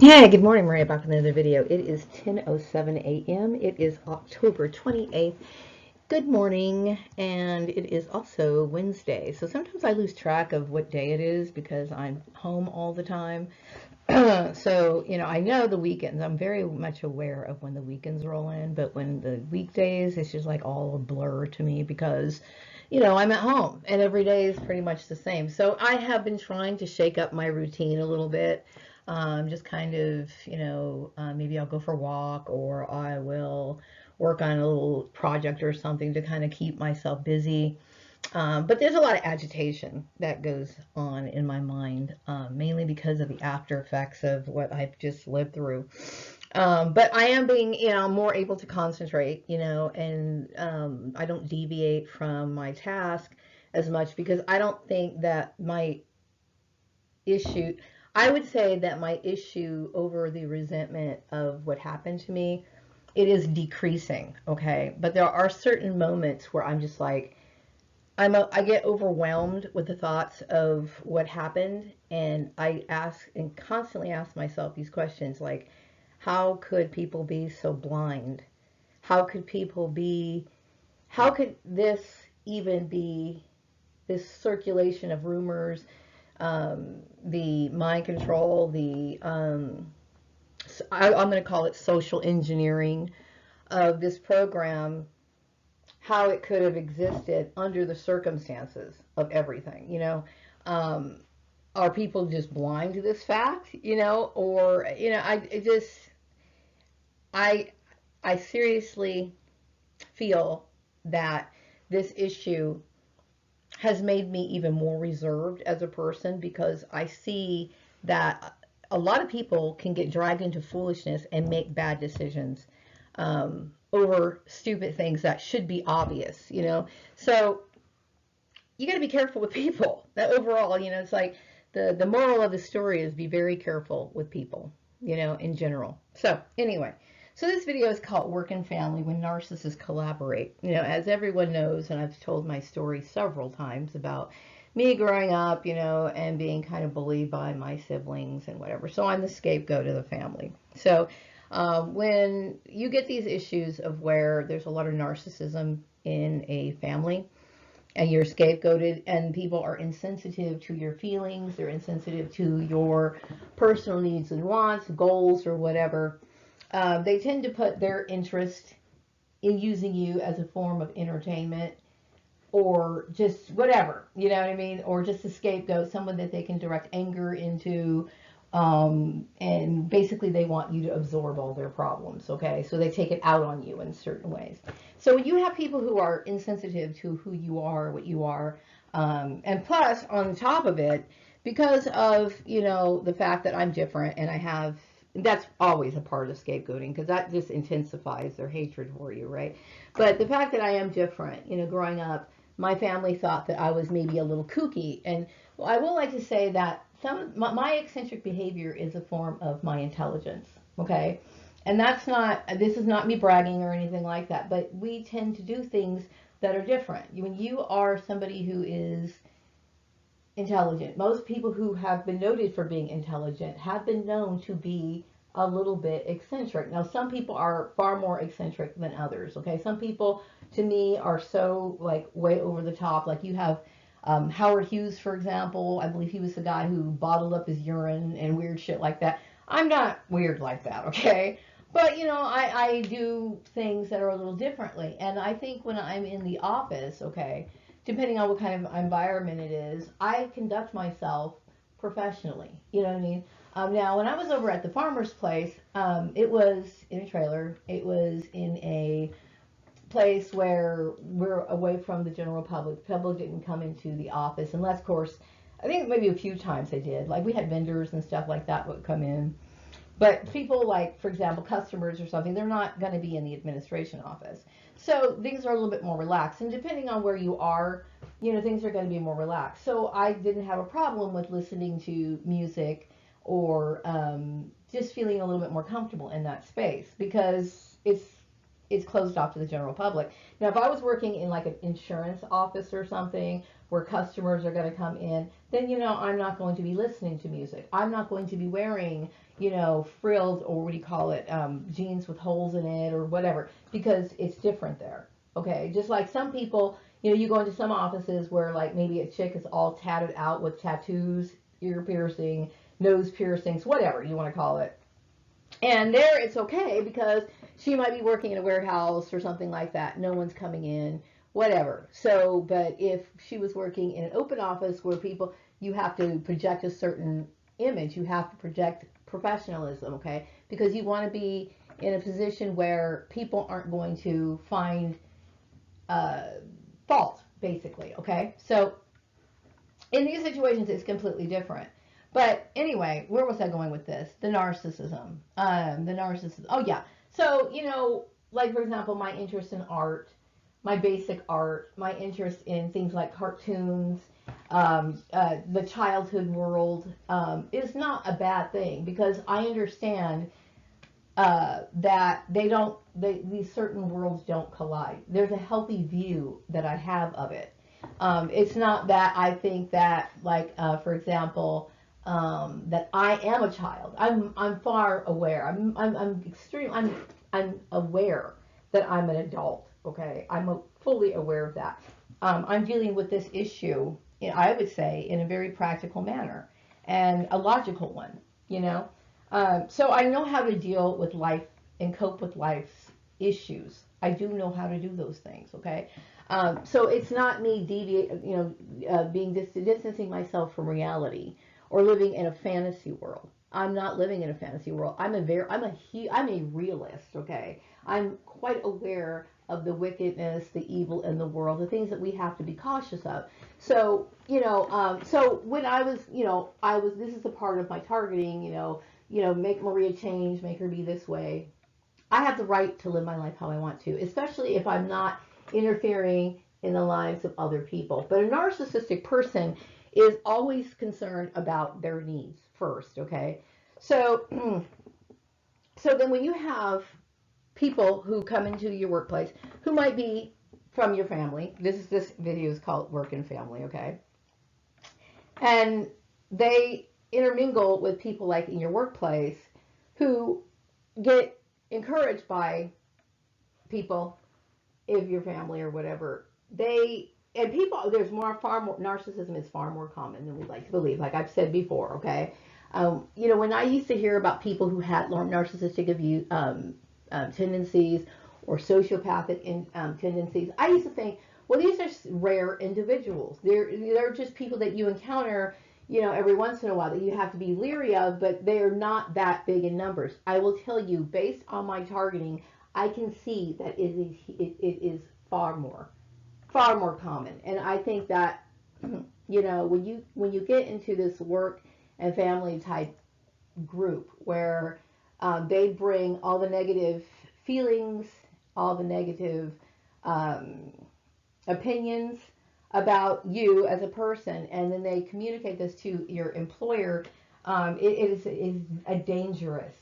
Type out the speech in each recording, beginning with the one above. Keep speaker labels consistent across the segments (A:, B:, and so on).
A: Hey, good morning, Maria. Back with another video. It is 10:07 a.m. It is October 28th. Good morning, and it is also Wednesday. So sometimes I lose track of what day it is because I'm home all the time. So, I know the weekends. I'm very much aware of when the weekends roll in, but when the weekdays, it's just like all a blur to me because, I'm at home and every day is pretty much the same. So I have been trying to shake up my routine a little bit. Just kind of, maybe I'll go for a walk or I will work on a little project or something to kind of keep myself busy. But there's a lot of agitation that goes on in my mind, mainly because of the after effects of what I've just lived through. But I am being, more able to concentrate, and I don't deviate from my task as much because I don't think that my issue, I would say that my issue over the resentment of what happened to me, it is decreasing, okay? But there are certain moments where I'm just like, I get overwhelmed with the thoughts of what happened, and I ask and constantly ask myself these questions like, how could people be so blind? How could people be, how could this even be this circulation of rumors, the mind control, I'm going to call it social engineering of this program, how it could have existed under the circumstances of everything, Um, are people just blind to this fact, or, I, I seriously feel that this issue has made me even more reserved as a person because I see that a lot of people can get dragged into foolishness and make bad decisions, over stupid things that should be obvious, So you got to be careful with people. That overall, it's like the moral of the story is be very careful with people, in general. So anyway, so this video is called Work and Family When Narcissists Collaborate. As everyone knows, and I've told my story several times about me growing up, and being kind of bullied by my siblings and whatever. So I'm the scapegoat of the family. So when you get these issues of where there's a lot of narcissism in a family, and you're scapegoated, and people are insensitive to your feelings, they're insensitive to your personal needs and wants, goals, or whatever, they tend to put their interest in using you as a form of entertainment or just whatever, you know what I mean? Or just a scapegoat, someone that they can direct anger into. And basically, they want you to absorb all their problems, okay? So they take it out on you in certain ways. So when you have people who are insensitive to who you are, what you are, and plus, on top of it, because of, the fact that I'm different and I have, that's always a part of scapegoating because that just intensifies their hatred for you, right? But the fact that I am different, growing up, my family thought that I was maybe a little kooky. And well, I will like to say that my eccentric behavior is a form of my intelligence, okay? And this is not me bragging or anything like that, but we tend to do things that are different. When you are somebody who is intelligent, most people who have been noted for being intelligent have been known to be a little bit eccentric. Now, some people are far more eccentric than others, okay? Some people, to me, are so, like, way over the top. Like, you have Howard Hughes, for example. I believe he was the guy who bottled up his urine and weird shit like that. I'm not weird like that, okay? But, I do things that are a little differently. And I think when I'm in the office, okay, depending on what kind of environment it is, I conduct myself professionally. You know what I mean? Now, when I was over at the farmer's place, it was in a trailer. It was in a place where we're away from the general public. The public didn't come into the office unless, of course, I think maybe a few times they did. Like we had vendors and stuff like that would come in. But people like, for example, customers or something, they're not going to be in the administration office. So things are a little bit more relaxed. And depending on where you are, things are going to be more relaxed. So I didn't have a problem with listening to music or just feeling a little bit more comfortable in that space because it's it's closed off to the general public. Now, if I was working in like an insurance office or something where customers are going to come in, then, I'm not going to be listening to music. I'm not going to be wearing, frills, or what do you call it, jeans with holes in it or whatever, because it's different there. Okay. Just like some people, you go into some offices where like maybe a chick is all tatted out with tattoos, ear piercing, nose piercings, whatever you want to call it. And there it's okay because she might be working in a warehouse or something like that. No one's coming in, whatever. So, but if she was working in an open office where you have to project a certain image, you have to project professionalism, okay? Because you want to be in a position where people aren't going to find fault, basically, okay? So, in these situations, it's completely different. But anyway, where was I going with this? The narcissism. The narcissism. Oh, yeah. So, like, for example, my interest in art, my basic art, my interest in things like cartoons, the childhood world, is not a bad thing because I understand that these certain worlds don't collide. There's a healthy view that I have of it. It's not that I think that, like, for example, that I am a child. I'm far aware. I'm aware that I'm an adult. Okay, I'm fully aware of that. I'm dealing with this issue, I would say, in a very practical manner and a logical one. So I know how to deal with life and cope with life's issues. I do know how to do those things. Okay. So it's not me distancing myself from reality or living in a fantasy world. I'm not living in a fantasy world. I'm a realist. Okay, I'm quite aware of the wickedness, the evil in the world, the things that we have to be cautious of. So so when I was, this is a part of my targeting. Make Maria change, make her be this way. I have the right to live my life how I want to, especially if I'm not interfering in the lives of other people. But a narcissistic person is always concerned about their needs first, okay? So so then when you have people who come into your workplace who might be from your family, this video is called Work and Family, okay? And they intermingle with people like in your workplace who get encouraged by people of your family or whatever. Far more, narcissism is far more common than we like to believe, like I've said before, okay? When I used to hear about people who had narcissistic abuse tendencies or sociopathic tendencies, I used to think, well, these are rare individuals. They're just people that you encounter, every once in a while that you have to be leery of, but they're not that big in numbers. I will tell you, based on my targeting, I can see that it is far more common. And I think that, when you get into this work and family type group where they bring all the negative feelings, all the negative opinions about you as a person, and then they communicate this to your employer, it is a dangerous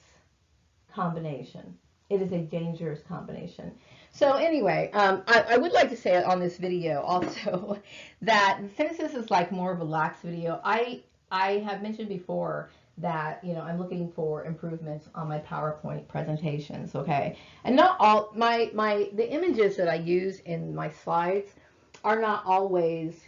A: combination. It is a dangerous combination. So anyway, I would like to say on this video also that since this is like more of a lax video, I have mentioned before that I'm looking for improvements on my PowerPoint presentations, okay? And not all the images that I use in my slides are not always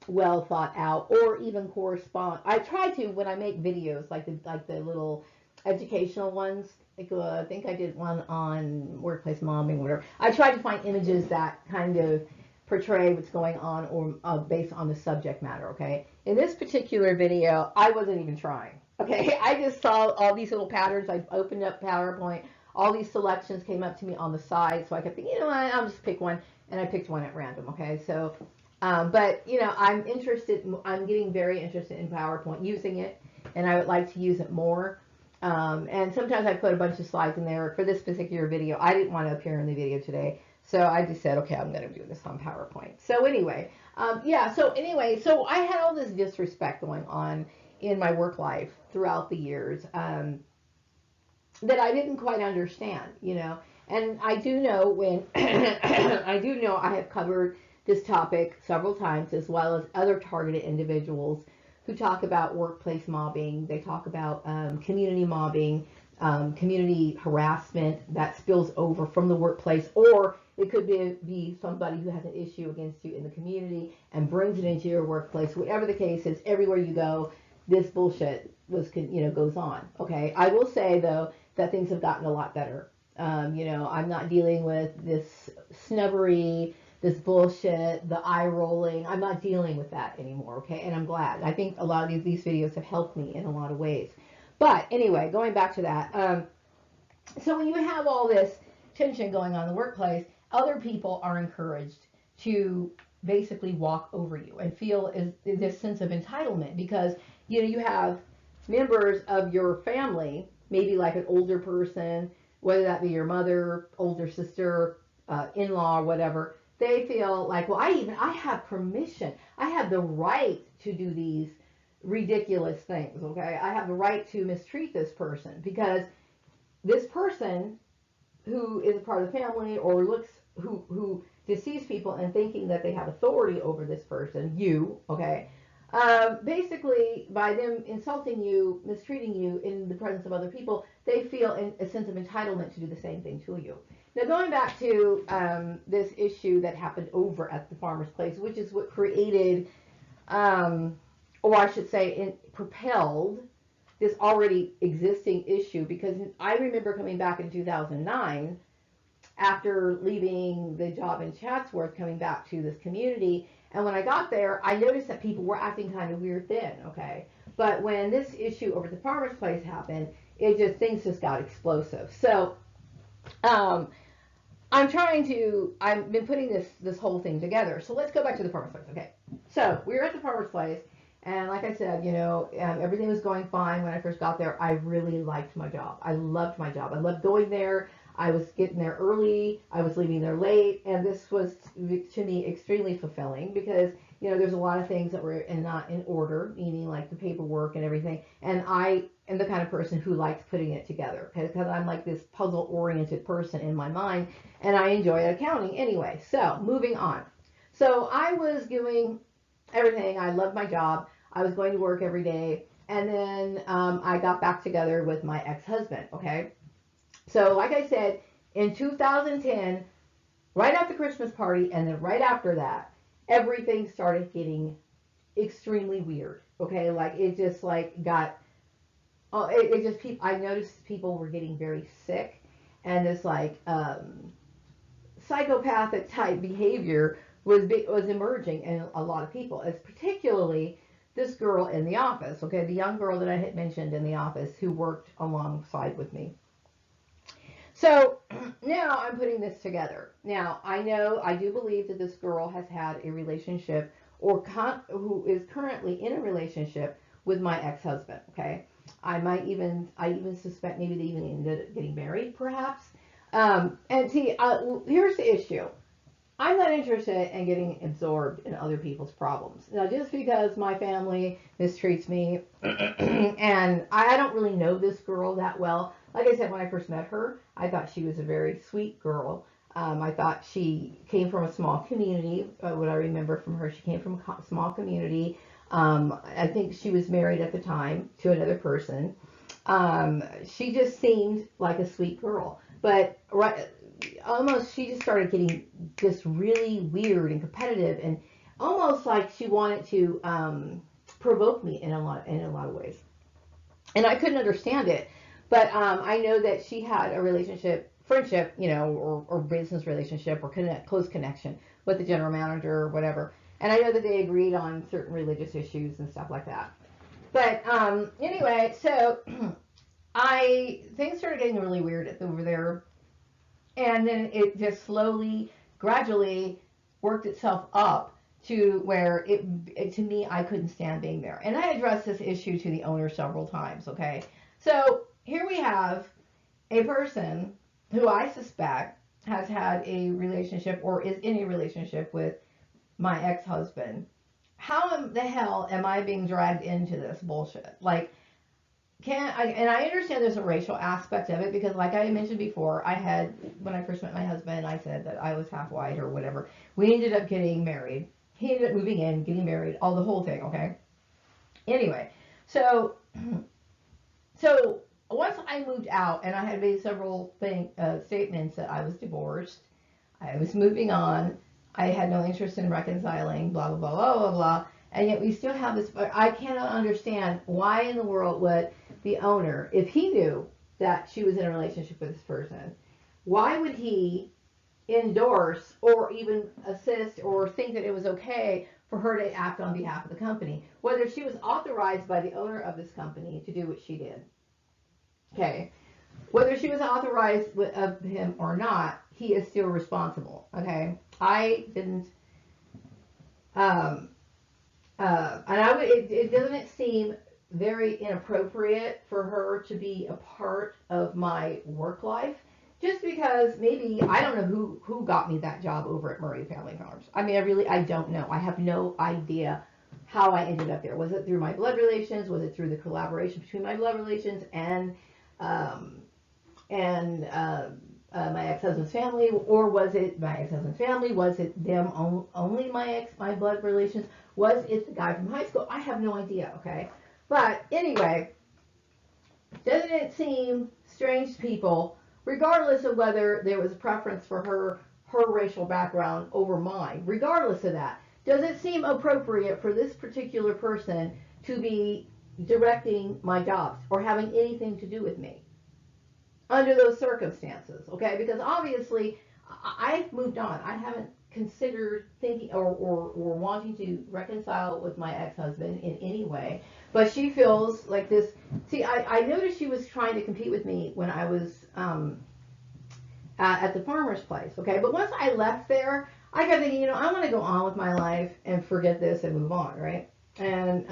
A: well thought out or even correspond. I try to, when I make videos like the little educational ones. I think I did one on workplace mobbing, whatever. I tried to find images that kind of portray what's going on or based on the subject matter, okay? In this particular video, I wasn't even trying, okay? I just saw all these little patterns. I opened up PowerPoint. All these selections came up to me on the side, so I kept thinking, I'll just pick one, and I picked one at random, okay? So, but, I'm getting very interested in PowerPoint, using it, and I would like to use it more. And sometimes I put a bunch of slides in there. For this particular video, I didn't want to appear in the video today, so I just said, okay, I'm going to do this on PowerPoint. So anyway, so I had all this disrespect going on in my work life throughout the years that I didn't quite understand, And I do know when I do know I have covered this topic several times, as well as other targeted individuals who talk about workplace mobbing. They talk about community mobbing, community harassment that spills over from the workplace, or it could be somebody who has an issue against you in the community and brings it into your workplace. Whatever the case is, everywhere you go, this bullshit goes on. Okay, I will say though that things have gotten a lot better. I'm not dealing with this snubbery, this bullshit, the eye rolling. I'm not dealing with that anymore, okay? And I'm glad. I think a lot of these videos have helped me in a lot of ways. But anyway, going back to that. So when you have all this tension going on in the workplace, other people are encouraged to basically walk over you and feel this sense of entitlement because, you have members of your family, maybe like an older person, whether that be your mother, older sister, in-law, whatever, they feel like, well, I have permission. I have the right to do these ridiculous things, okay? I have the right to mistreat this person because this person who is a part of the family or who deceives people and thinking that they have authority over this person, you, okay? Basically, by them insulting you, mistreating you in the presence of other people, they feel a sense of entitlement to do the same thing to you. Now, going back to this issue that happened over at the Farmer's Place, which is what created, or I should say, propelled this already existing issue, because I remember coming back in 2009 after leaving the job in Chatsworth, coming back to this community. And when I got there, I noticed that people were acting kind of weird then, okay? But when this issue over at the Farmer's Place happened, things just got explosive. So, I've been putting this whole thing together. So let's go back to the Farmer's Place, okay? So we were at the Farmer's Place, and like I said, everything was going fine when I first got there. I really liked my job. I loved my job. I loved going there. I was getting there early. I was leaving there late, and this was to me extremely fulfilling because there's a lot of things that were not in order, meaning like the paperwork and everything. And I am the kind of person who likes putting it together because I'm like this puzzle-oriented person in my mind, and I enjoy accounting anyway. So moving on. So I was doing everything. I loved my job. I was going to work every day, and then I got back together with my ex-husband. Okay. So, like I said, in 2010, right after the Christmas party, and then right after that, everything started getting extremely weird. Okay, like it just like got, I noticed people were getting very sick, and this like psychopathic type behavior was emerging in a lot of people, as particularly this girl in the office. Okay, the young girl that I had mentioned in the office who worked alongside with me. So now I'm putting this together. Now I do believe that this girl has had a relationship who is currently in a relationship with my ex-husband. Okay, I even suspect maybe they even ended up getting married, perhaps. And see, here's the issue. I'm not interested in getting absorbed in other people's problems. Now, just because my family mistreats me, and I don't really know this girl that well. Like I said, when I first met her, I thought she was a very sweet girl. I thought she came from a small community. What I remember from her, she came from a small community. I think she was married at the time to another person. She just seemed like a sweet girl. But she just started getting just really weird and competitive, and almost like she wanted to provoke me in a lot of ways. And I couldn't understand it. But I know that she had a friendship, or business relationship or close connection with the general manager or whatever. And I know that they agreed on certain religious issues and stuff like that. But anyway, so things started getting really weird over there. And then it just slowly, gradually worked itself up to where to me, I couldn't stand being there. And I addressed this issue to the owner several times, okay? So here we have a person who I suspect has had a relationship or is in a relationship with my ex-husband. How in the hell am I being dragged into this bullshit? Like, and I understand there's a racial aspect of it because, like I mentioned before, when I first met my husband, I said that I was half white or whatever. We ended up getting married. He ended up moving in, getting married, all the whole thing, okay? Anyway, so so once I moved out and I had made several statements that I was divorced, I was moving on, I had no interest in reconciling, blah, blah, blah, blah, blah, blah. And yet we still have this. I cannot understand why in the world would the owner, if he knew that she was in a relationship with this person, why would he endorse or even assist or think that it was okay for her to act on behalf of the company, whether she was authorized by the owner of this company to do what she did? Okay. Whether she was authorized of him or not, he is still responsible. Okay. I didn't. Um, and I would. It doesn't seem very inappropriate for her to be a part of my work life, just because maybe I don't know who got me that job over at Murray Family Farms. I mean, I don't know. I have no idea how I ended up there. Was it through my blood relations? Was it through the collaboration between my blood relations um, and my ex-husband's family, or was it my ex-husband's family? Was it them only my blood relations? Was it the guy from high school? I have no idea. Okay, but anyway, doesn't it seem strange to people, regardless of whether there was a preference for her racial background over mine, regardless of that, does it seem appropriate for this particular person to be directing my jobs or having anything to do with me under those circumstances? Okay, because obviously I've moved on. I haven't considered thinking or wanting to reconcile with my ex-husband in any way, but she feels like this. See, I noticed she was trying to compete with me when I was at the farmer's place. Okay, but once I left there, I got thinking, I want to go on with my life and forget this and move on, right? And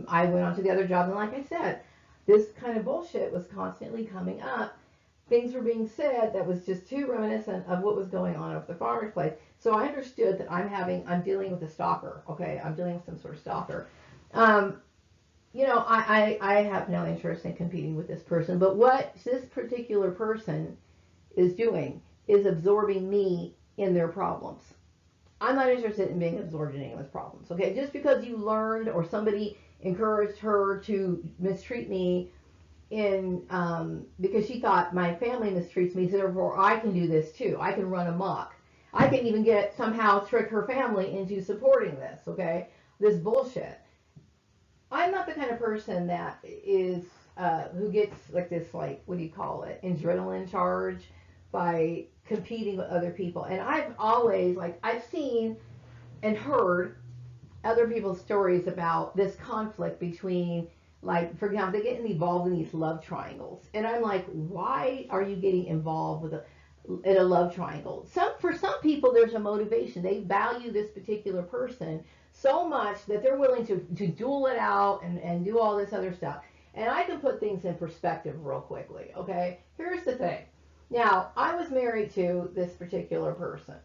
A: I went on to the other jobs, and like I said, this kind of bullshit was constantly coming up. Things were being said that was just too reminiscent of what was going on at the farmer's place. So I understood that I'm dealing with a stalker. Okay, I'm dealing with some sort of stalker. Um, I have no interest in competing with this person, but what this particular person is doing is absorbing me in their problems. I'm not interested in being absorbed in anyone's problems. Okay, just because you learned or somebody encouraged her to mistreat me because she thought my family mistreats me, so therefore I can do this too. I can run amok. I can even somehow trick her family into supporting this. Okay, this bullshit. I'm not the kind of person that is who gets like this, like, what do you call it, adrenaline charge by competing with other people. And I've always, like, I've seen and heard other people's stories about this conflict between, like, for example, they get involved in these love triangles, and I'm like, why are you getting involved in a love triangle? For some people, there's a motivation. They value this particular person so much that they're willing to duel it out and do all this other stuff. And I can put things in perspective real quickly. Okay, here's the thing. Now, I was married to this particular person.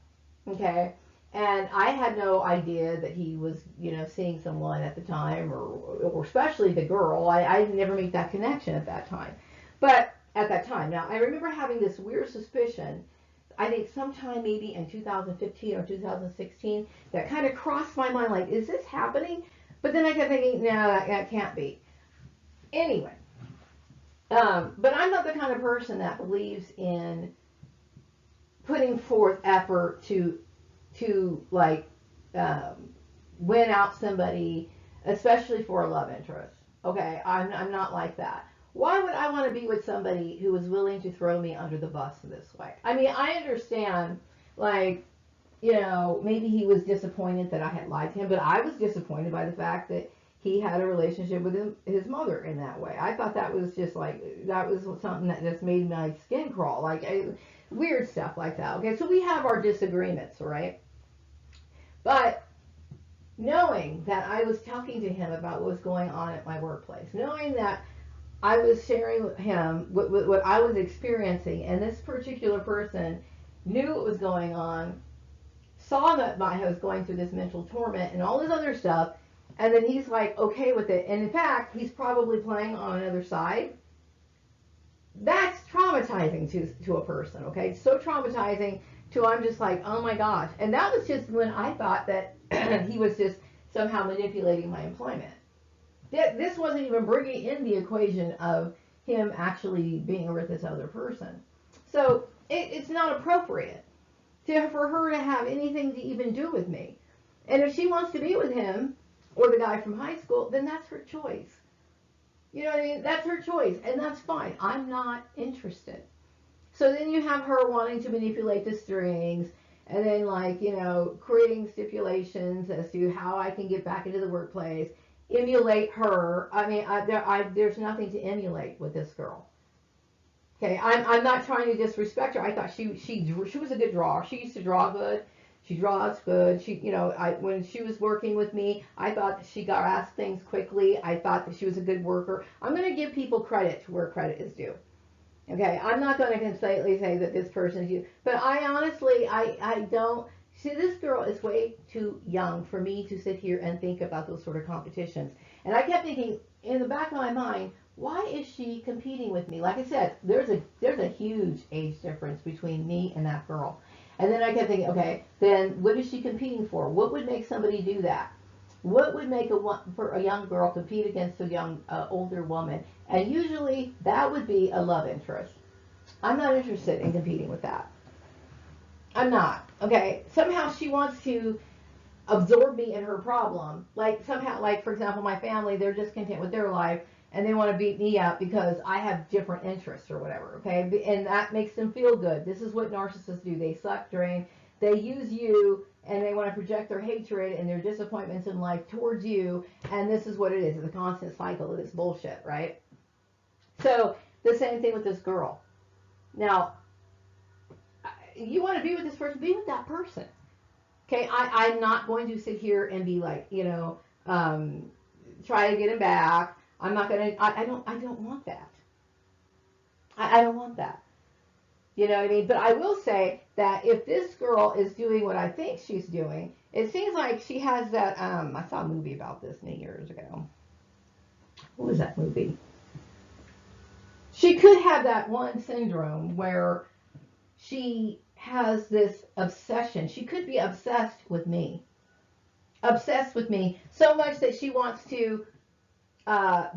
A: Okay, and I had no idea that he was, seeing someone at the time, or especially the girl. I never made that connection at that time. But at that time, now I remember having this weird suspicion. I think sometime maybe in 2015 or 2016 that kind of crossed my mind, like, is this happening? But then I kept thinking, no, that can't be. Anyway, but I'm not the kind of person that believes in putting forth effort to like win out somebody, especially for a love interest. Okay, I'm not like that. Why would I want to be with somebody who is willing to throw me under the bus this way? I mean, I understand, like, maybe he was disappointed that I had lied to him, but I was disappointed by the fact that he had a relationship with his mother in that way. I thought that was just like, that was something that just made my skin crawl, like weird stuff like that. Okay, so we have our disagreements, right? But knowing that I was talking to him about what was going on at my workplace, knowing that I was sharing with him what I was experiencing, and this particular person knew what was going on, saw that I was going through this mental torment and all this other stuff, and then he's like okay with it, and in fact he's probably playing on another side. That's traumatizing to a person, okay? So traumatizing to I'm just like, oh my gosh. And that was just when I thought that he was just somehow manipulating my employment. This wasn't even bringing in the equation of him actually being with this other person. So it's not appropriate for her to have anything to even do with me. And if she wants to be with him or the guy from high school, then that's her choice. You know what I mean? That's her choice, and that's fine. I'm not interested. So then you have her wanting to manipulate the strings, and then like, you know, creating stipulations as to how I can get back into the workplace, emulate her. I mean, there's nothing to emulate with this girl. Okay, I'm not trying to disrespect her. I thought she was a good drawer. She used to draw good. She draws good. She, you know, when she was working with me, I thought that she grasped things quickly. I thought that she was a good worker. I'm going to give people credit to where credit is due. Okay, I'm not going to completely say that this person is you, but I honestly, I don't see this girl is way too young for me to sit here and think about those sort of competitions. And I kept thinking in the back of my mind, why is she competing with me? Like I said, there's a huge age difference between me and that girl. And then I kept thinking, okay, then what is she competing for? What would make somebody do that? What would make for a young girl compete against a young older woman? And usually that would be a love interest. I'm not interested in competing with that. I'm not. Okay. Somehow she wants to absorb me in her problem. Like somehow, like for example, my family, they're discontent with their life and they want to beat me up because I have different interests or whatever. Okay. And that makes them feel good. This is what narcissists do. They suck, drain, they use you, and they want to project their hatred and their disappointments in life towards you. And this is what it is. It's a constant cycle of this bullshit, right? So the same thing with this girl. Now, you want to be with this person, be with that person. Okay, I'm not going to sit here and be like, you know, try to get him back. I'm not going to, I don't want that. I don't want that. You know what I mean? But I will say that if this girl is doing what I think she's doing, it seems like she has that, I saw a movie about this many years ago. What was that movie? She could have that one syndrome where she has this obsession. She could be obsessed with me. Obsessed with me so much that she wants to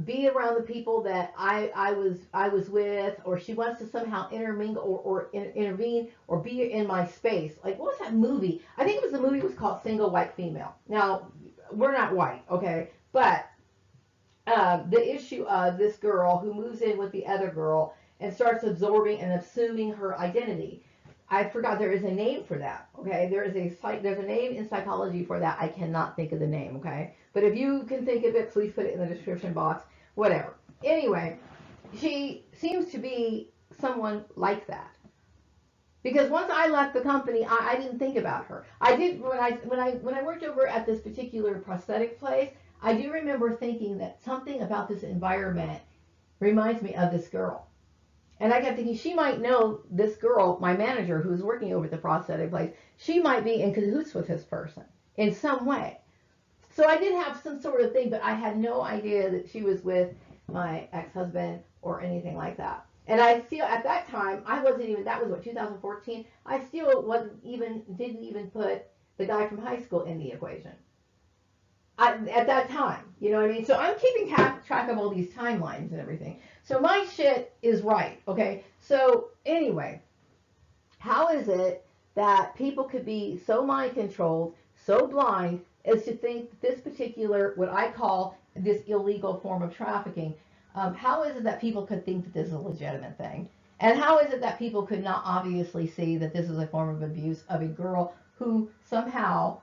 A: be around the people that I was with, or she wants to somehow intermingle or intervene or be in my space. Like, what was that movie? I think the movie was called Single White Female. Now, we're not white, okay? But the issue of this girl who moves in with the other girl and starts absorbing and assuming her identity. I forgot there is a name for that. Okay, there's a name in psychology for that. I cannot think of the name. Okay, but if you can think of it, please put it in the description box. Whatever. Anyway, she seems to be someone like that. Because once I left the company, I didn't think about her. I did when I worked over at this particular prosthetic place. I do remember thinking that something about this environment reminds me of this girl. And I kept thinking she might know this girl, my manager, who's working over at the prosthetic place. She might be in cahoots with this person in some way. So I did have some sort of thing, but I had no idea that she was with my ex-husband or anything like that. And I still, at that time, I wasn't even, that was what, 2014? I still didn't even put the guy from high school in the equation. At that time, you know what I mean? So I'm keeping track of all these timelines and everything. So my shit is right, okay? So anyway, how is it that people could be so mind controlled, so blind as to think this particular, what I call this illegal form of trafficking, how is it that people could think that this is a legitimate thing? And how is it that people could not obviously see that this is a form of abuse of a girl who somehow,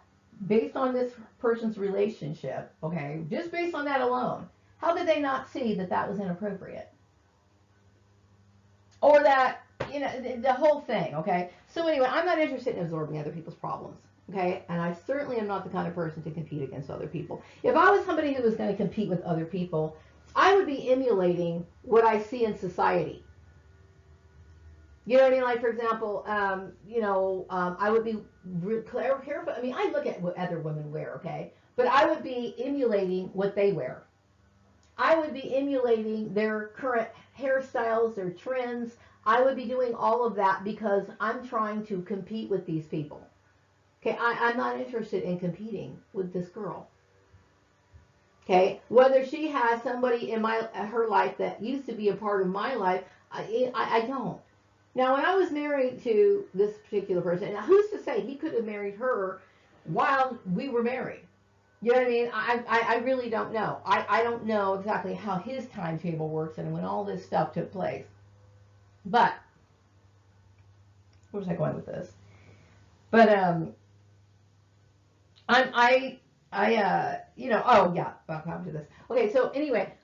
A: based on this person's relationship, okay, just based on that alone, how did they not see that that was inappropriate? Or that, you know, the whole thing, okay? So anyway, I'm not interested in absorbing other people's problems, okay? And I certainly am not the kind of person to compete against other people. If I was somebody who was going to compete with other people, I would be emulating what I see in society. You know what I mean? Like, for example, I would be careful. I mean, I look at what other women wear, okay? but I would be emulating what they wear. I would be emulating their current hairstyles, their trends. I would be doing all of that because I'm trying to compete with these people. Okay, I'm not interested in competing with this girl. Okay, whether she has somebody in her life that used to be a part of my life, I don't. Now, when I was married to this particular person, now who's to say he could have married her while we were married? You know what I mean? I really don't know. I don't know exactly how his timetable works and when all this stuff took place. But where was I going with this? But oh yeah, I'll come to this. Okay, so anyway,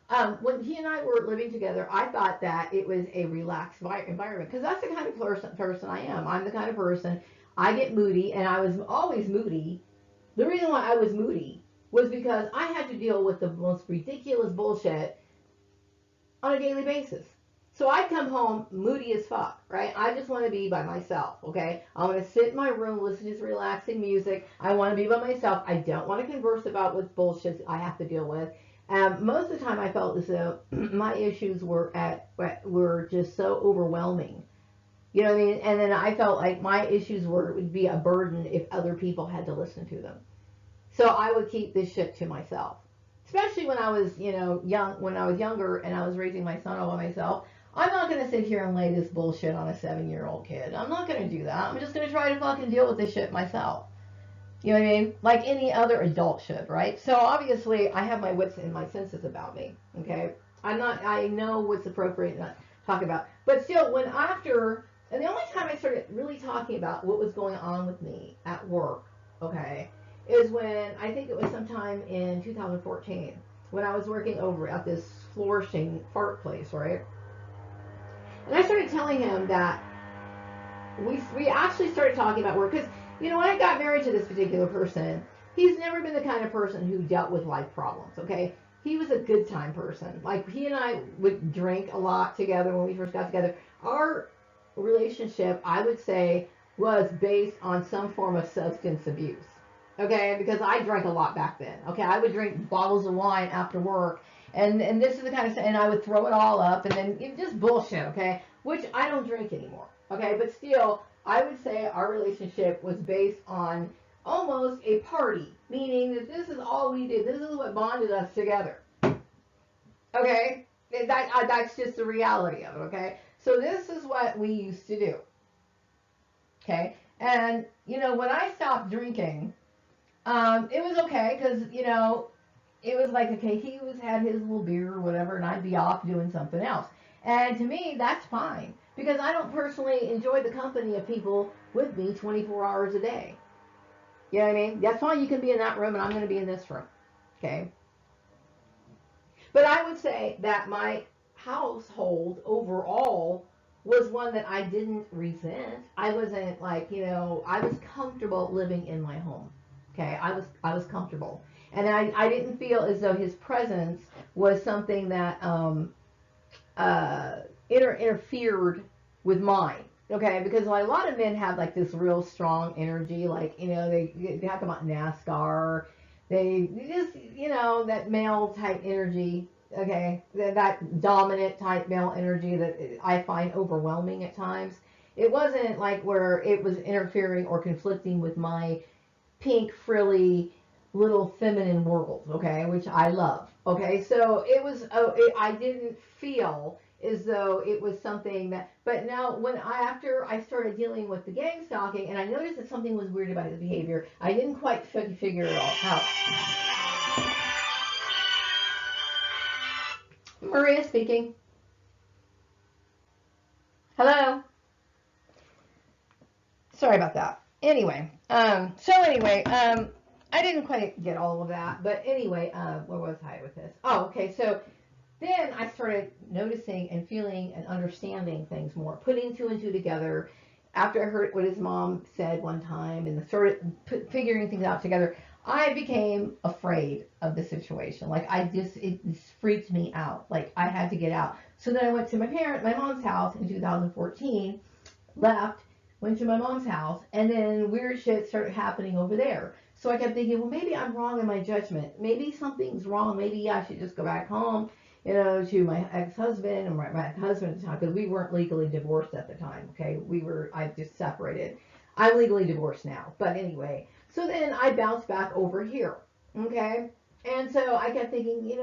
A: when he and I were living together, I thought that it was a relaxed environment because that's the kind of person I am. I'm the kind of person, I get moody, and I was always moody. The reason why I was moody was because I had to deal with the most ridiculous bullshit on a daily basis. So I come home moody as fuck, right? I just want to be by myself, okay? I want to sit in my room, listen to some relaxing music. I want to be by myself. I don't want to converse about what bullshit I have to deal with. Most of the time I felt as though my issues were just so overwhelming. You know what I mean? And then I felt like my issues would be a burden if other people had to listen to them. So I would keep this shit to myself. Especially when I was, when I was younger and I was raising my son all by myself. I'm not going to sit here and lay this bullshit on a 7-year-old kid. I'm not going to do that. I'm just going to try to fucking deal with this shit myself. You know what I mean? Like any other adult should, right? So obviously I have my wits and my senses about me, okay? I know what's appropriate to talk about. But still, and the only time I started really talking about what was going on with me at work, okay, is when I think it was sometime in 2014 when I was working over at this flourishing fart place, right? And I started telling him that we actually started talking about work because, when I got married to this particular person, he's never been the kind of person who dealt with life problems, okay? He was a good time person. Like, he and I would drink a lot together when we first got together. Our relationship, I would say, was based on some form of substance abuse, okay? Because I drank a lot back then, okay? I would drink bottles of wine after work, and this is the kind of stuff, and I would throw it all up, and then just bullshit, okay? Which I don't drink anymore, okay? But still, I would say our relationship was based on almost a party, meaning that this is all we did. This is what bonded us together, okay? That's just the reality of it, okay? So this is what we used to do, okay? And, when I stopped drinking, it was okay because, it was like, okay, he had his little beer or whatever, and I'd be off doing something else. And to me, that's fine because I don't personally enjoy the company of people with me 24 hours a day. You know what I mean? That's fine. You can be in that room, and I'm going to be in this room. Okay? But I would say that my household overall was one that I didn't resent. I wasn't like, I was comfortable living in my home. Okay? I was comfortable. And I didn't feel as though his presence was something that interfered with mine. Okay, because like, a lot of men have like this real strong energy, like they talk about NASCAR, they just that male type energy. Okay, that dominant type male energy that I find overwhelming at times. It wasn't like where it was interfering or conflicting with my pink frilly little feminine world, okay, which I love. Okay, so it was. I didn't feel as though it was something that. But now, after I started dealing with the gang stalking, and I noticed that something was weird about his behavior, I didn't quite figure it all out. Maria speaking. Hello. Sorry about that. Anyway, I didn't quite get all of that, but anyway, where was I with this? Oh, okay, so then I started noticing and feeling and understanding things more, putting two and two together after I heard what his mom said one time and started figuring things out together. I became afraid of the situation. Like it just freaked me out. Like I had to get out. So then I went to my mom's house in 2014, left, went to my mom's house, and then weird shit started happening over there. So I kept thinking, well, maybe I'm wrong in my judgment. Maybe something's wrong. Maybe I should just go back home, to my ex-husband and my husband at the time, because we weren't legally divorced at the time. Okay, I just separated. I'm legally divorced now, but anyway. So then I bounced back over here. Okay, and so I kept thinking,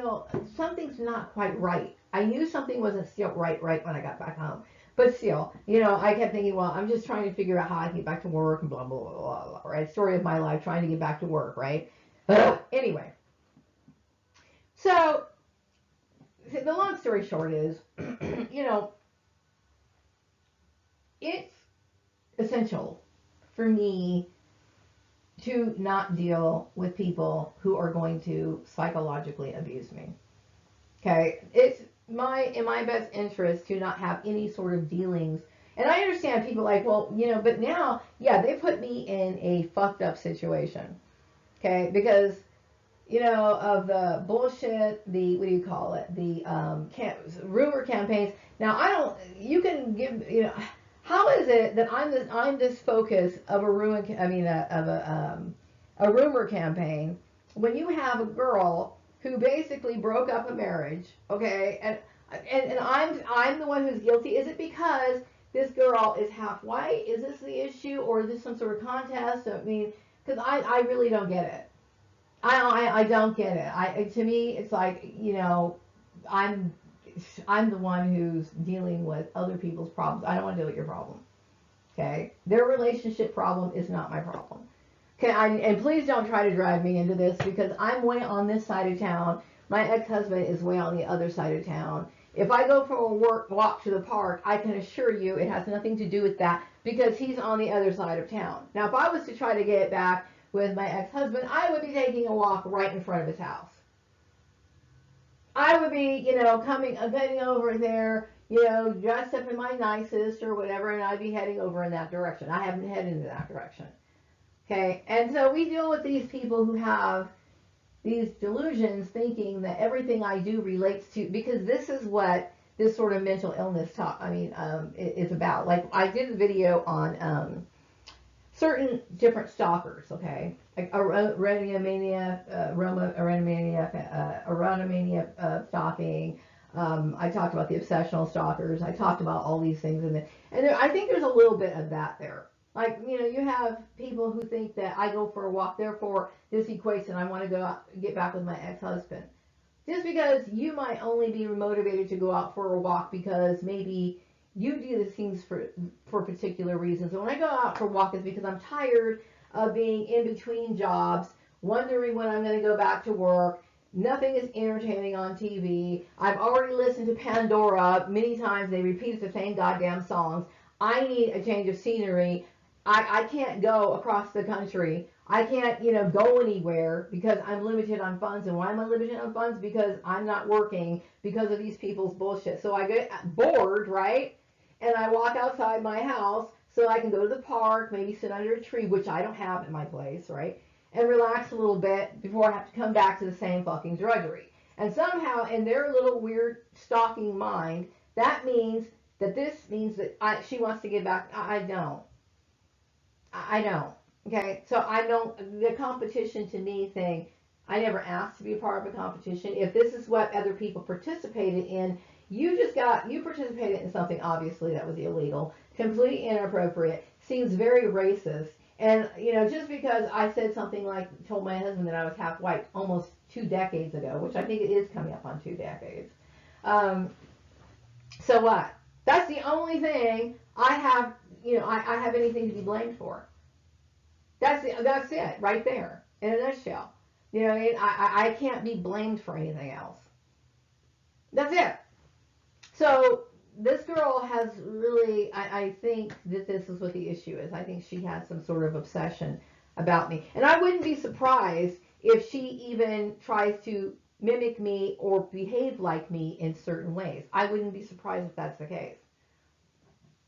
A: something's not quite right. I knew something wasn't still right when I got back home. But still, I kept thinking, well, I'm just trying to figure out how I can get back to work and blah, blah, blah, blah, blah, right? Story of my life, trying to get back to work, right? Anyway. So, the long story short is, it's essential for me to not deal with people who are going to psychologically abuse me. Okay? It's in my best interest to not have any sort of dealings. And I understand people like, well, but now, yeah, they put me in a fucked up situation. Okay? Because, of the bullshit, what do you call it? The rumor campaigns. Now, you can give, how is it that I'm this focus of a rumor campaign when you have a girl who basically broke up a marriage, okay, and I'm the one who's guilty? Is it because this girl is half white? Is this the issue, or is this some sort of contest? I mean, because I really don't get it. I don't get it. To me, it's like, I'm the one who's dealing with other people's problems. I don't want to deal with your problem. Okay, their relationship problem is not my problem. Okay, and please don't try to drag me into this, because I'm way on this side of town. My ex-husband is way on the other side of town. If I go for a walk to the park, I can assure you it has nothing to do with that, because he's on the other side of town. Now, if I was to try to get back with my ex-husband, I would be taking a walk right in front of his house. I would be, getting over there, dressed up in my nicest or whatever, and I'd be heading over in that direction. I haven't headed in that direction. Okay, and so we deal with these people who have these delusions, thinking that everything I do relates to, because this is what this sort of mental illness is about. Like, I did a video on certain different stalkers, okay, like erotomania stalking. I talked about the obsessional stalkers. I talked about all these things, and I think there's a little bit of that there. Like, you have people who think that I go for a walk, therefore this equates and I want to go out, get back with my ex-husband. Just because you might only be motivated to go out for a walk because maybe you do these things for particular reasons. And when I go out for a walk, it's because I'm tired of being in between jobs, wondering when I'm going to go back to work. Nothing is entertaining on TV. I've already listened to Pandora many times. They repeat the same goddamn songs. I need a change of scenery. I can't go across the country. I can't, go anywhere because I'm limited on funds. And why am I limited on funds? Because I'm not working because of these people's bullshit. So I get bored, right? And I walk outside my house so I can go to the park, maybe sit under a tree, which I don't have in my place, right? And relax a little bit before I have to come back to the same fucking drudgery. And somehow in their little weird stalking mind, that means that she wants to get back. I don't. Okay, so the competition to me thing, I never asked to be a part of a competition. If this is what other people participated in, you participated in something obviously that was illegal, completely inappropriate, seems very racist. And, just because I said something like, told my husband that I was half white almost 2 decades ago, which I think it is coming up on 2 decades. So what? That's the only thing I have, I have anything to be blamed for. That's it, right there, in a nutshell. I can't be blamed for anything else. That's it. So this girl has really, I think that this is what the issue is. I think she has some sort of obsession about me. And I wouldn't be surprised if she even tries to mimic me or behave like me in certain ways. I wouldn't be surprised if that's the case.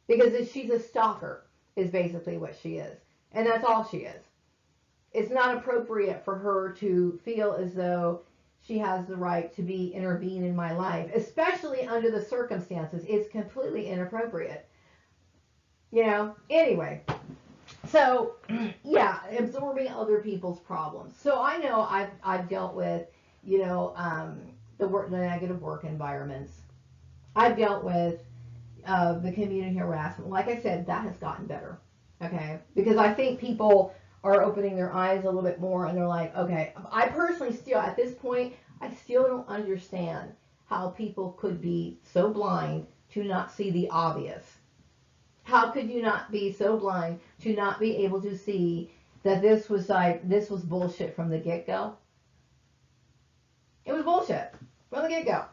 A: Because she's a stalker, is basically what she is. And that's all she is. It's not appropriate for her to feel as though she has the right to intervene in my life, especially under the circumstances. It's completely inappropriate. Anyway. So, yeah, absorbing other people's problems. So I know I've dealt with, you know, the negative work environments. I've dealt with the community harassment. Like I said, that has gotten better. Okay, because I think people are opening their eyes a little bit more, and they're like, okay, I personally still at this point, I still don't understand how people could be so blind to not see the obvious. How could you not be so blind to not be able to see that this was bullshit from the get go? It was bullshit from the get go.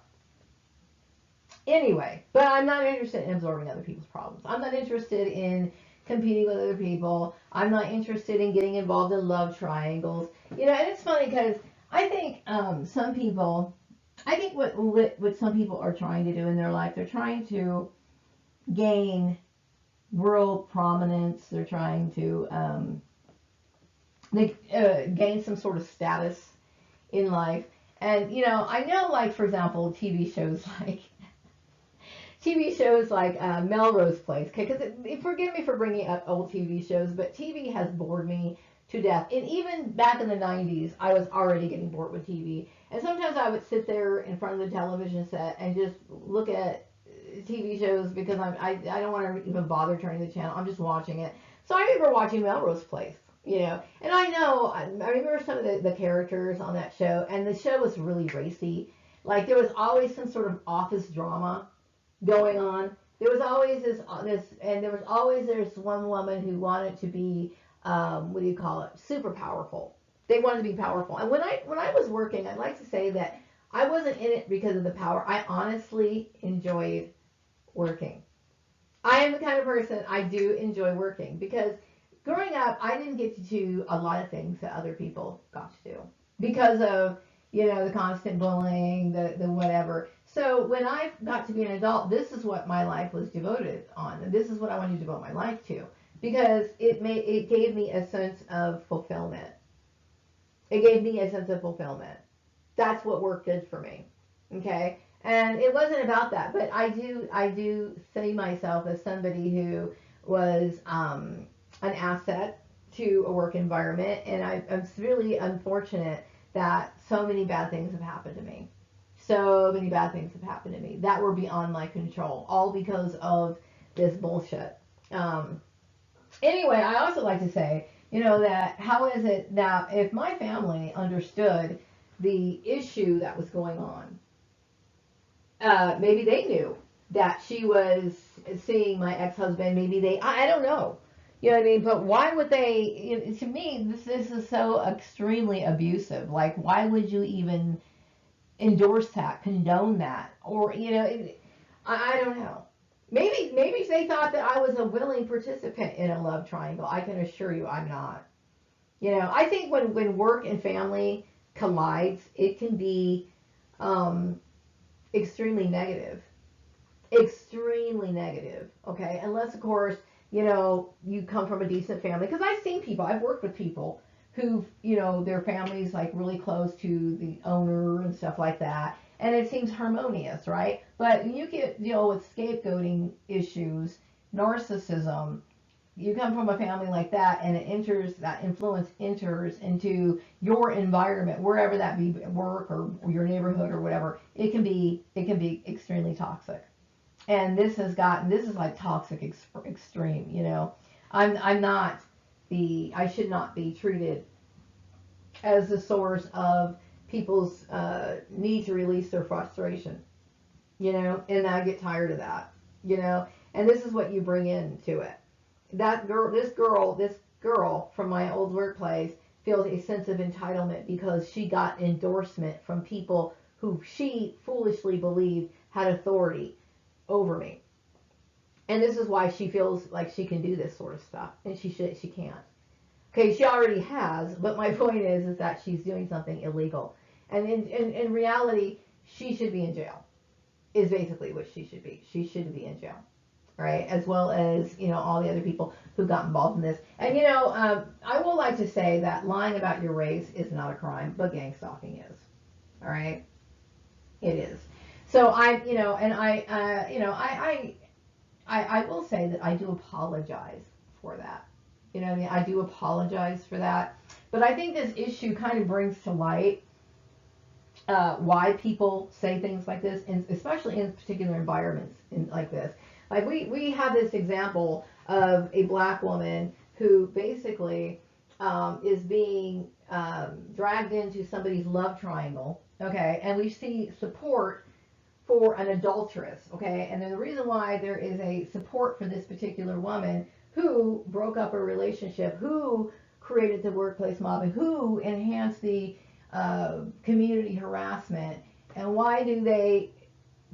A: Anyway, but I'm not interested in absorbing other people's problems. I'm not interested in competing with other people. I'm not interested in getting involved in love triangles. You know, and it's funny because I think some people, I think what some people are trying to do in their life, they're trying to gain world prominence. They're trying to gain some sort of status in life. And you know, I know, like for example, TV shows like Melrose Place. Okay, because forgive me for bringing up old TV shows, but TV has bored me to death. And even back in the '90s, I was already getting bored with TV. And sometimes I would sit there in front of the television set and just look at TV shows because I don't want to even bother turning the channel. I'm just watching it. So I remember watching Melrose Place. You know, and I remember some of the characters on that show, and the show was really racy. Like there was always some sort of office drama going on. There was always and there was always this one woman who wanted to be, what do you call it, super powerful. They wanted to be powerful. And when I was working, I'd like to say that I wasn't in it because of the power. I honestly enjoyed working. I am the kind of person I do enjoy working because growing up, I didn't get to do a lot of things that other people got to do because of, you know, the constant bullying, the whatever. So when I got to be an adult, this is what my life was devoted on, and this is what I wanted to devote my life to because it gave me a sense of fulfillment. It gave me a sense of fulfillment. That's what work did for me. Okay, and it wasn't about that, but I do see myself as somebody who was an asset to a work environment, and I'm really unfortunate that so many bad things have happened to me. So many bad things have happened to me that were beyond my control, all because of this bullshit. Um, anyway, I also like to say, you know, that how is it that if my family understood the issue that was going on, maybe they knew that she was seeing my ex-husband. Maybe I don't know. You know what I mean? But why would they? To me, this is so extremely abusive. Like, why would you even endorse that, condone that, or you know? I don't know. Maybe they thought that I was a willing participant in a love triangle. I can assure you, I'm not. You know, I think when work and family collides, it can be um, extremely negative, extremely negative. Okay, unless of course you know you come from a decent family. Because I've seen people, I've worked with people who, you know, their families like really close to the owner and stuff like that, and it seems harmonious, right? But when you get deal with scapegoating issues, narcissism, you come from a family like that, and it enters that influence enters into your environment, wherever that be, work or your neighborhood or whatever. It can be extremely toxic, and this is like toxic extreme. You know, I'm not the I should not be treated as the source of people's need to release their frustration. You know, and I get tired of that. You know, and this is what you bring into it. This girl from my old workplace feels a sense of entitlement because she got endorsement from people who she foolishly believed had authority over me. And this is why she feels like she can do this sort of stuff, and she can't. Okay, she already has, but my point is that she's doing something illegal, and in reality, she should be in jail. Is basically what she should be. She should be in jail, right? As well as, you know, all the other people who got involved in this. And you know, I will like to say that lying about your race is not a crime, but gang stalking is. All right, it is. So I, you know, and I will say that I do apologize for that. You know what I mean? I do apologize for that. But I think this issue kind of brings to light why people say things like this, and especially in particular environments like this. Like we have this example of a black woman who basically is being dragged into somebody's love triangle, okay? And we see support for an adulteress, okay? And then the reason why there is a support for this particular woman who broke up a relationship, who created the workplace mobbing, who enhanced the community harassment, and why do they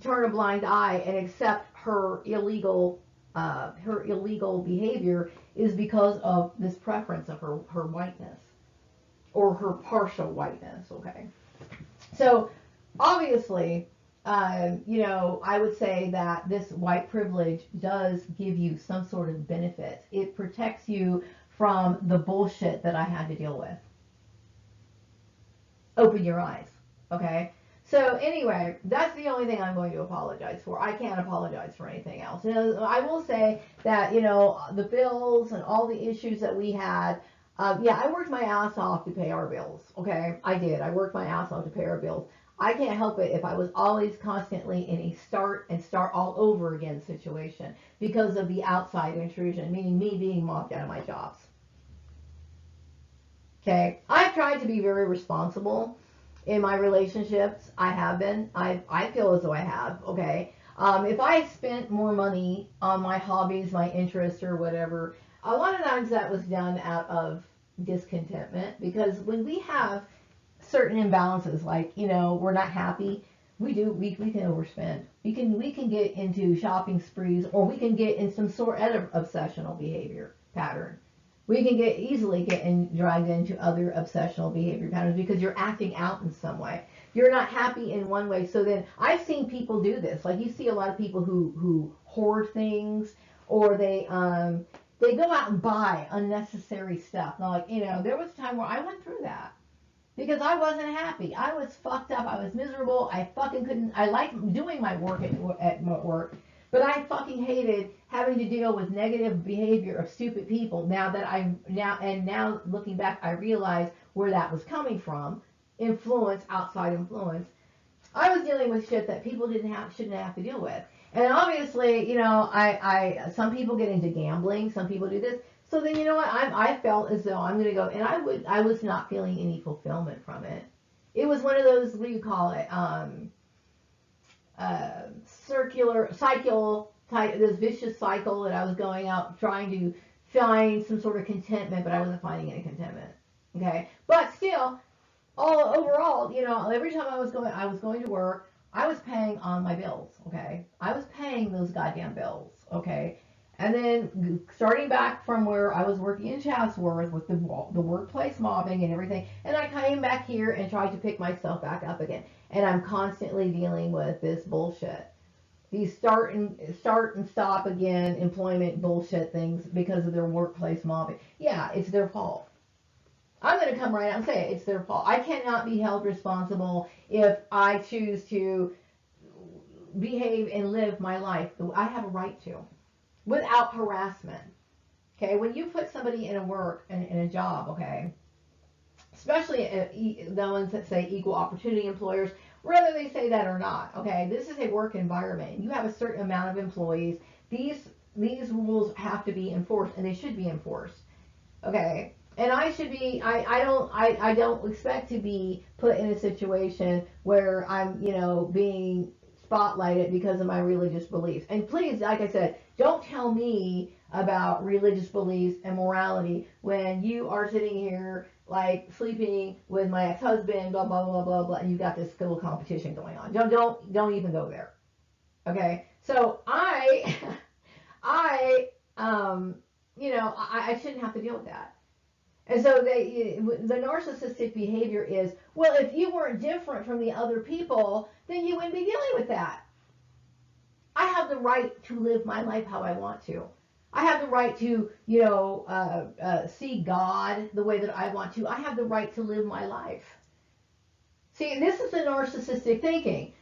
A: turn a blind eye and accept her illegal behavior is because of this preference of her whiteness or her partial whiteness, okay? So obviously, I would say that this white privilege does give you some sort of benefits. It protects you from the bullshit that I had to deal with. Open your eyes, okay? So anyway, that's the only thing I'm going to apologize for. I can't apologize for anything else. I will say that, the bills and all the issues that we had, I worked my ass off to pay our bills, okay? I did. I worked my ass off to pay our bills. I can't help it if I was always constantly in a start all over again situation because of the outside intrusion, meaning me being mobbed out of my jobs. Okay? I've tried to be very responsible in my relationships. I have been. I feel as though I have, okay? If I spent more money on my hobbies, my interests, or whatever, a lot of times that was done out of discontentment, because when we have certain imbalances, like, we're not happy, we can overspend. We can get into shopping sprees, or we can get in some sort of obsessional behavior pattern. We can easily get dragged into other obsessional behavior patterns because you're acting out in some way. You're not happy in one way. So then I've seen people do this. Like, you see a lot of people who hoard things, or they go out and buy unnecessary stuff. Now, like, there was a time where I went through that because I wasn't happy. I was fucked up. I was miserable. I fucking couldn't. I liked doing my work at work, but I fucking hated having to deal with negative behavior of stupid people. Now looking back, I realize where that was coming from. Outside influence. I was dealing with shit that people shouldn't have to deal with. And obviously, some people get into gambling. Some people do this. So then, I felt as though I'm going to go, and I was not feeling any fulfillment from it. It was one of those, what do you call it, circular cycle type, this vicious cycle that I was going out trying to find some sort of contentment, but I wasn't finding any contentment. Okay, but still, overall, every time I was going to work, I was paying on my bills. Okay, I was paying those goddamn bills. Okay. And then starting back from where I was working in Chatsworth with the workplace mobbing and everything, and I came back here and tried to pick myself back up again. And I'm constantly dealing with this bullshit. These start and stop again employment bullshit things because of their workplace mobbing. Yeah, it's their fault. I'm going to come right out and say it. It's their fault. I cannot be held responsible if I choose to behave and live my life. I have a right to. Without harassment. Okay, when you put somebody in a job, okay, especially the ones that say equal opportunity employers, whether they say that or not, okay, this is a work environment. You have a certain amount of employees. These rules have to be enforced, and they should be enforced. Okay, and I don't expect to be put in a situation where I'm, being spotlighted because of my religious beliefs. And please, like I said, don't tell me about religious beliefs and morality when you are sitting here like sleeping with my ex-husband, blah blah blah blah blah, and you got this little competition going on. Don't even go there. Okay? So I shouldn't have to deal with that. And so the narcissistic behavior is, well, if you weren't different from the other people, then you wouldn't be dealing with that. I have the right to live my life how I want to. I have the right to, see God the way that I want to. I have the right to live my life. See, this is the narcissistic thinking.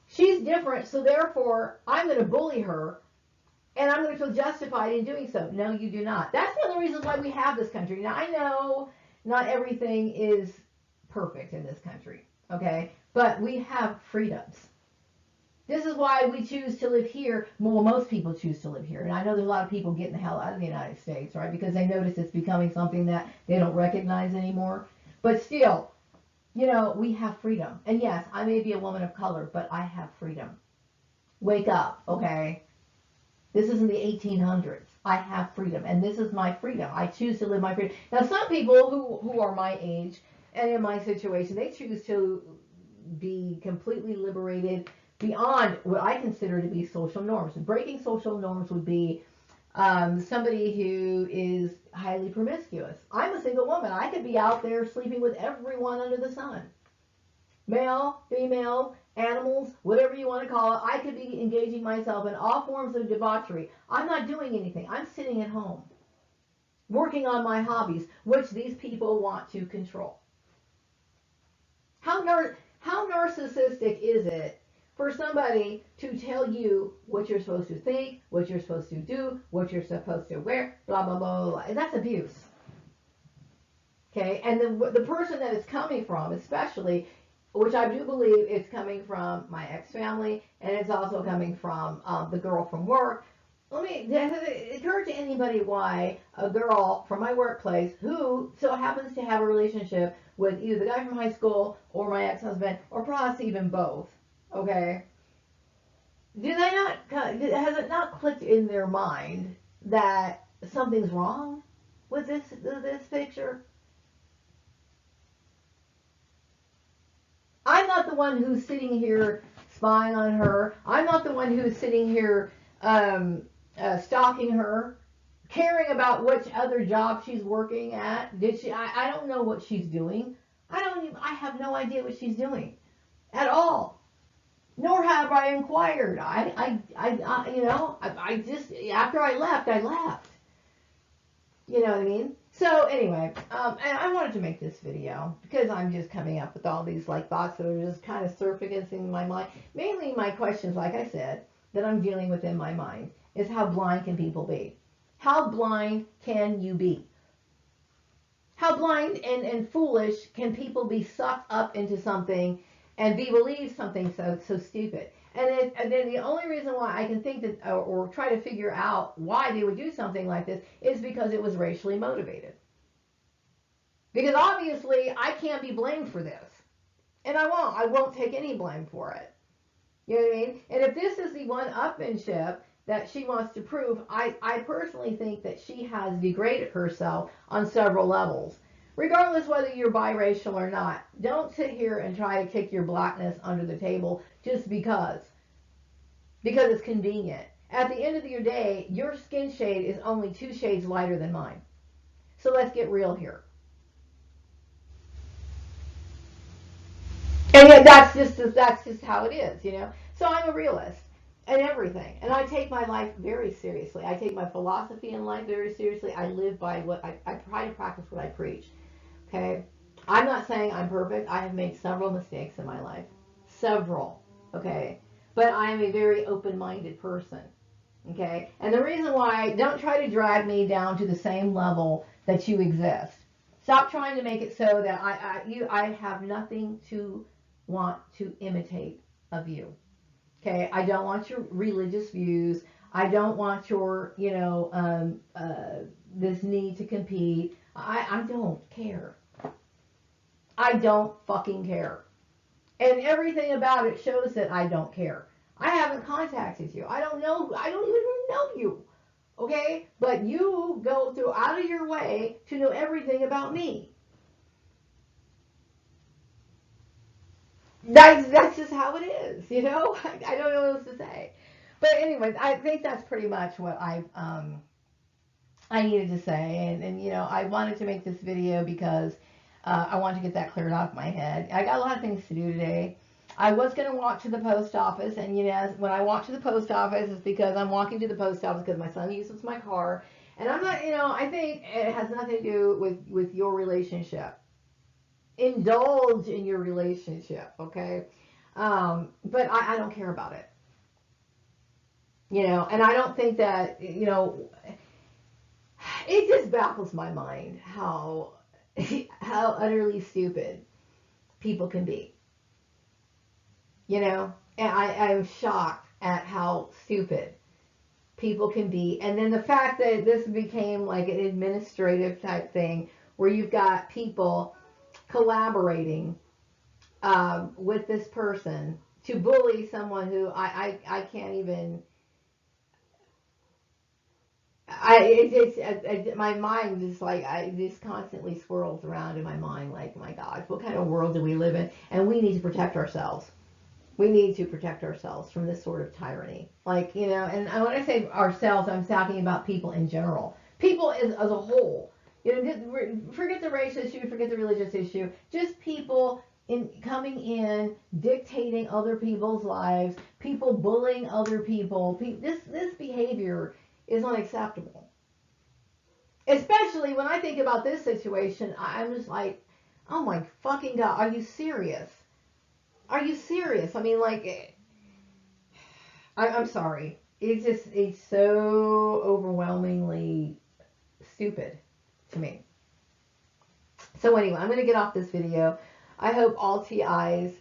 A: She's different, so therefore I'm going to bully her And I'm going to feel justified in doing so. No, you do not. That's one of the reasons why we have this country. Now, I know not everything is perfect in this country, okay? But we have freedoms. This is why we choose to live here. Well, most people choose to live here. And I know there's a lot of people getting the hell out of the United States, right? Because they notice it's becoming something that they don't recognize anymore. But still, you know, we have freedom. And yes, I may be a woman of color, but I have freedom. Wake up, okay? This isn't the 1800s. I have freedom, and this is my freedom. I choose to live my freedom. Now, some people who are my age and in my situation, they choose to be completely liberated beyond what I consider to be social norms. Breaking social norms would be somebody who is highly promiscuous. I'm a single woman. I could be out there sleeping with everyone under the sun. Male, female, animals, whatever you want to call it. I could be engaging myself in all forms of debauchery. I'm not doing anything. I'm sitting at home, working on my hobbies, which these people want to control. How narcissistic is it for somebody to tell you what you're supposed to think, what you're supposed to do, what you're supposed to wear, blah, blah, blah, blah, blah. And that's abuse. Okay, and the person that it's coming from, especially, which I do believe it's coming from my ex-family, and it's also coming from the girl from work. Does it occur to anybody why a girl from my workplace who so happens to have a relationship with either the guy from high school or my ex-husband, or perhaps even both, okay? Has it not clicked in their mind that something's wrong with this picture? I'm not the one who's sitting here spying on her. I'm not the one who's sitting here stalking her, caring about which other job she's working at. Did she? I don't know what she's doing. I have no idea what she's doing at all. Nor have I inquired. I just after I left, I left. You know what I mean? So anyway, and I wanted to make this video because I'm just coming up with all these like thoughts that are just kind of surfacing in my mind. Mainly my questions, like I said, that I'm dealing with in my mind is how blind can people be? How blind can you be? How blind and foolish can people be sucked up into something and be believed something so stupid? And then the only reason why I can think that or try to figure out why they would do something like this is because it was racially motivated. Because obviously I can't be blamed for this. And I won't. I won't take any blame for it. You know what I mean? And if this is the one-upmanship that she wants to prove, I personally think that she has degraded herself on several levels. Regardless whether you're biracial or not, don't sit here and try to kick your blackness under the table just because it's convenient. At the end of your day, your skin shade is only 2 shades lighter than mine. So let's get real here. And yet that's just how it is, you know. So I'm a realist and everything, and I take my life very seriously. I take my philosophy in life very seriously. I live by what I try to practice what I preach. Okay, I'm not saying I'm perfect. I have made several mistakes in my life, several. Okay, but I am a very open-minded person. Okay, and the reason why, don't try to drag me down to the same level that you exist. Stop trying to make it so that I have nothing to want to imitate of you. Okay, I don't want your religious views. I don't want your, this need to compete. I don't care. I don't fucking care. And everything about it shows that I don't care. I haven't contacted you. I don't know. I don't even know you. Okay? But you go through out of your way to know everything about me. That's just how it is, you know? I don't know what else to say. But anyways, I think that's pretty much what I needed to say. And you know, I wanted to make this video because I wanted to get that cleared off my head. I got a lot of things to do today. I was going to walk to the post office, and you know, when I walk to the post office, it's because I'm walking to the post office because my son uses my car, and I'm not, you know, I think it has nothing to do with your relationship. Indulge in your relationship, okay? But I don't care about it. You know, and I don't think that, you know, it just baffles my mind how how utterly stupid people can be. You know, and I'm shocked at how stupid people can be. And then the fact that this became like an administrative type thing where you've got people collaborating with this person to bully someone who I can't even. My mind just like I just constantly swirls around in my mind like, my gosh, what kind of world do we live in? And we need to protect ourselves. We need to protect ourselves from this sort of tyranny. Like, you know, and when I say ourselves, I'm talking about people in general. People as a whole. You know, forget the race issue, forget the religious issue. Just people in coming in, dictating other people's lives, people bullying other people. This behavior is unacceptable. Especially when I think about this situation, I'm just like, oh my fucking god, are you serious? Are you serious? I mean, like, I'm sorry. It's so overwhelmingly stupid to me. So anyway, I'm going to get off this video. I hope all TIs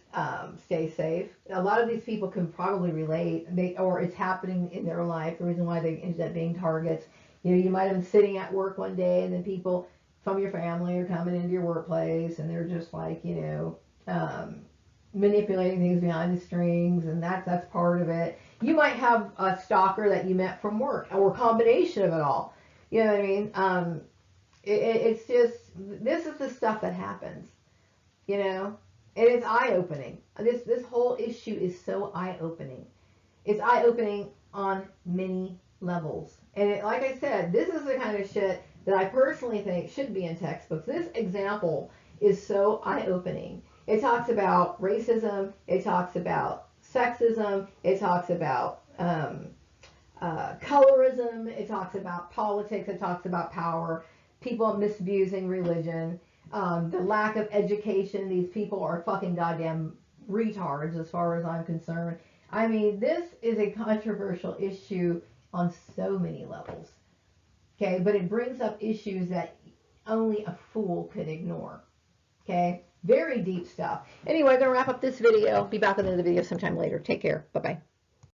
A: stay safe. A lot of these people can probably relate, or it's happening in their life. The reason why they ended up being targets. You know, you might have been sitting at work one day, and then people from your family are coming into your workplace, and they're just like, you know, manipulating things behind the strings, and that's part of it. You might have a stalker that you met from work, or a combination of it all. You know what I mean? It's just, this is the stuff that happens. You know, and it's eye opening. This whole issue is so eye opening. It's eye opening on many levels. And like I said, this is the kind of shit that I personally think should be in textbooks. This example is so eye opening. It talks about racism. It talks about sexism. It talks about colorism. It talks about politics. It talks about power. People misusing religion. The lack of education. These people are fucking goddamn retards as far as I'm concerned. I mean, this is a controversial issue on so many levels. Okay, but it brings up issues that only a fool could ignore. Okay, very deep stuff. Anyway, I'm going to wrap up this video. Be back with another video sometime later. Take care. Bye-bye.